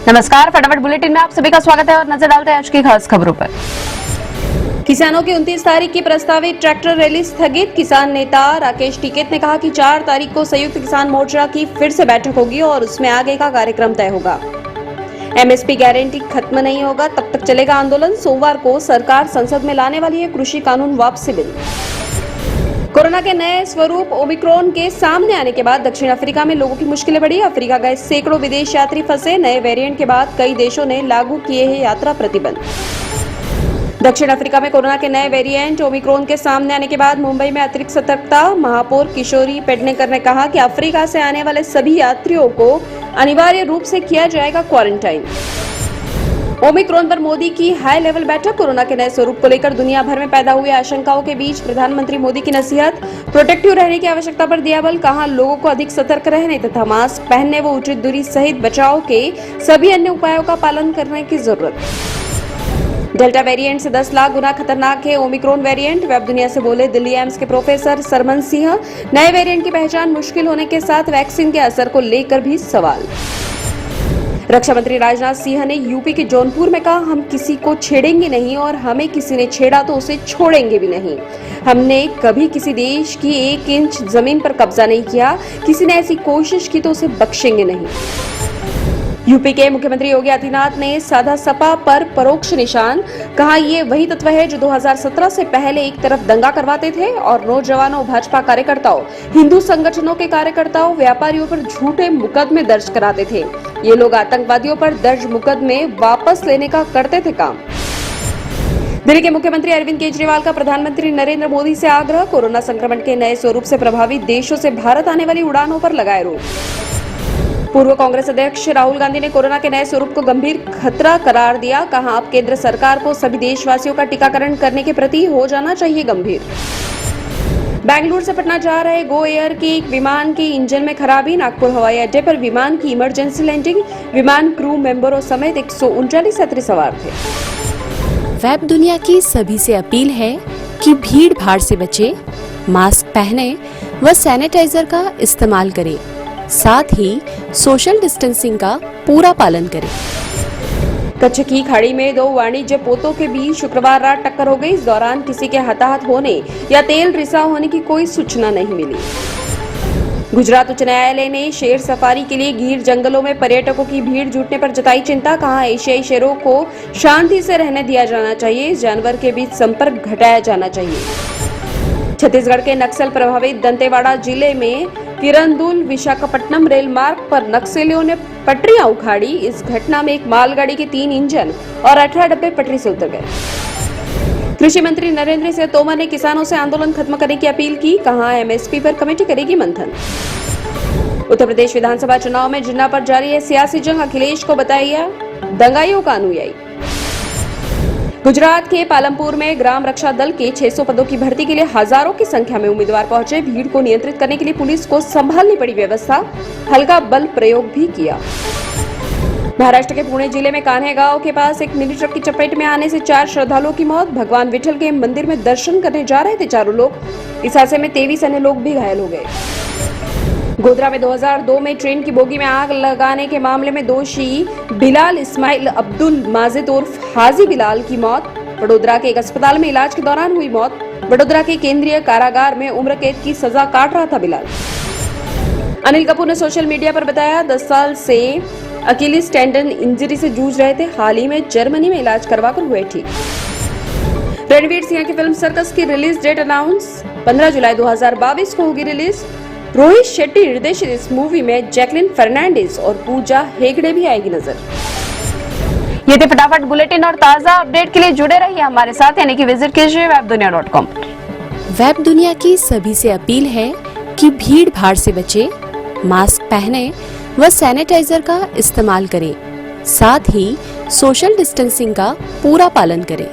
नमस्कार, फटाफट बुलेटिन में आप सभी का स्वागत है और नजर डालते हैं आज की खास खबरों पर। किसानों की 29 तारीख की प्रस्तावित ट्रैक्टर रैली स्थगित। किसान नेता राकेश टिकैत ने कहा कि 4 तारीख को संयुक्त किसान मोर्चा की फिर से बैठक होगी और उसमें आगे का कार्यक्रम तय होगा। एमएसपी गारंटी खत्म नहीं होगा तब तक चलेगा आंदोलन। सोमवार को सरकार संसद में लाने वाली है कृषि कानून वापसी बिल। कोरोना के नए स्वरूप ओमिक्रॉन के सामने आने के बाद दक्षिण अफ्रीका में लोगों की मुश्किलें बढ़ी। अफ्रीका गए सैकड़ों विदेश यात्री फंसे। नए वेरिएंट के बाद कई देशों ने लागू किए हैं यात्रा प्रतिबंध। दक्षिण अफ्रीका में कोरोना के नए वेरिएंट ओमिक्रॉन के सामने आने के बाद मुंबई में अतिरिक्त सतर्कता। महापौर किशोरी पेडनेकर ने कहा कि अफ्रीका से आने वाले सभी यात्रियों को अनिवार्य रूप से किया जाएगा क्वारंटाइन। ओमिक्रॉन पर मोदी की हाई लेवल बैठक। कोरोना के नए स्वरूप को लेकर दुनिया भर में पैदा हुई आशंकाओं के बीच प्रधानमंत्री मोदी की नसीहत। प्रोटेक्टिव रहने की आवश्यकता पर दिया बल। कहा लोगों को अधिक सतर्क रहने तथा मास्क पहनने व उचित दूरी सहित बचाव के सभी अन्य उपायों का पालन करने की जरूरत। डेल्टा वेरिएंट से 10 लाख गुना खतरनाक है ओमिक्रॉन वेरिएंट। वेब दुनिया से बोले दिल्ली एम्स के प्रोफेसर सरमन सिंह। नए वेरिएंट की पहचान मुश्किल होने के साथ वैक्सीन के असर को लेकर भी सवाल। रक्षा मंत्री राजनाथ सिंह ने यूपी के जौनपुर में कहा हम किसी को छेड़ेंगे नहीं और हमें किसी ने छेड़ा तो उसे छोड़ेंगे भी नहीं। हमने कभी किसी देश की 1 इंच जमीन पर कब्जा नहीं किया। किसी ने ऐसी कोशिश की तो उसे बख्शेंगे नहीं। यूपी के मुख्यमंत्री योगी आदित्यनाथ ने साधा सपा पर परोक्ष निशान। कहा ये वही तत्व है जो 2017 से पहले एक तरफ दंगा करवाते थे और नौजवानों, भाजपा कार्यकर्ताओं, हिंदू संगठनों के कार्यकर्ताओं, व्यापारियों पर झूठे मुकदमे दर्ज कराते थे। ये लोग आतंकवादियों पर दर्ज मुकदमे वापस लेने का करते थे काम। दिल्ली के मुख्यमंत्री अरविंद केजरीवाल का प्रधानमंत्री नरेंद्र मोदी से आग्रह। कोरोना संक्रमण के नए स्वरूप से प्रभावित देशों से भारत आने वाली उड़ानों पर लगाए रोक। पूर्व कांग्रेस अध्यक्ष राहुल गांधी ने कोरोना के नए स्वरूप को गंभीर खतरा करार दिया। कहा अब केंद्र सरकार को सभी देशवासियों का टीकाकरण करने के प्रति हो जाना चाहिए गंभीर। बेंगलुरु से पटना जा रहे गो एयर के एक विमान के इंजन में खराबी। नागपुर हवाई अड्डे पर विमान की इमरजेंसी लैंडिंग। विमान क्रू मेंबरों समेत 139 यात्री सवार थे। वेब दुनिया की सभी से अपील है कि भीड़ भाड़ से बचे, मास्क पहने व सैनिटाइजर का इस्तेमाल करें, साथ ही सोशल डिस्टेंसिंग का पूरा पालन करें। कच्छ की खाड़ी में 2 वाणिज्य पोतों के बीच शुक्रवार रात टक्कर हो गई। इस दौरान किसी के हताहत होने या तेल रिसाव होने की कोई सूचना नहीं मिली। गुजरात उच्च न्यायालय ने शेर सफारी के लिए गिर जंगलों में पर्यटकों की भीड़ जुटने पर जताई चिंता। कहा एशियाई शेरों को शांति से रहने दिया जाना चाहिए। इस जानवर के बीच संपर्क घटाया जाना चाहिए। छत्तीसगढ़ के नक्सल प्रभावित दंतेवाड़ा जिले में किरंदुल विशाखापट्टनम रेल मार्ग पर नक्सलियों ने पटरियां उखाड़ी। इस घटना में एक मालगाड़ी के 3 इंजन और 18 डब्बे पटरी से उतर गए। कृषि मंत्री नरेंद्र सिंह तोमर ने किसानों से आंदोलन खत्म करने की अपील की। कहा एमएसपी पर कमेटी करेगी मंथन। उत्तर प्रदेश विधानसभा चुनाव में जिन्ना पर जारी है सियासी जंग। अखिलेश को बताया दंगाइयों का अनुयायी। गुजरात के पालमपुर में ग्राम रक्षा दल के 600 पदों की भर्ती के लिए हजारों की संख्या में उम्मीदवार पहुंचे। भीड़ को नियंत्रित करने के लिए पुलिस को संभालनी पड़ी व्यवस्था। हल्का बल प्रयोग भी किया। महाराष्ट्र के पुणे जिले में कान्हे गांव के पास एक मिनी ट्रक की चपेट में आने से 4 श्रद्धालुओं की मौत। भगवान विठल के मंदिर में दर्शन करने जा रहे थे चारों लोग। इस हादसे में 23 अन्य लोग भी घायल हो गए। गोधरा में 2002 में ट्रेन की बोगी में आग लगाने के मामले में दोषी बिलाल इस्माइल अब्दुल माजिद उर्फ हाजी बिलाल की मौत। वडोदरा के एक अस्पताल में इलाज के दौरान हुई मौत। वडोदरा के केंद्रीय कारागार में उम्र कैद की सजा काट रहा था बिलाल। अनिल कपूर ने सोशल मीडिया पर बताया 10 साल से अकीलिस टेंडन इंजरी से जूझ रहे थे। हाल ही में जर्मनी में इलाज करवाकर हुए ठीक। रणवीर सिंह की फिल्म सर्कस की रिलीज डेट अनाउंस। 15 जुलाई 2022 को होगी रिलीज। रोहित शेट्टी निर्देशित इस मूवी में जैकलिन फर्नांडिस और पूजा हेगड़े भी आएगी नजर। ये थे फटाफट बुलेटिन और ताजा अपडेट के लिए जुड़े रहिए हमारे साथ, यानी कि विजिट कीजिए webdunia.com। वेब दुनिया की सभी से अपील है कि भीड़ भाड़ से बचे, मास्क पहने व सैनिटाइजर का इस्तेमाल करें, साथ ही सोशल डिस्टेंसिंग का पूरा पालन करें।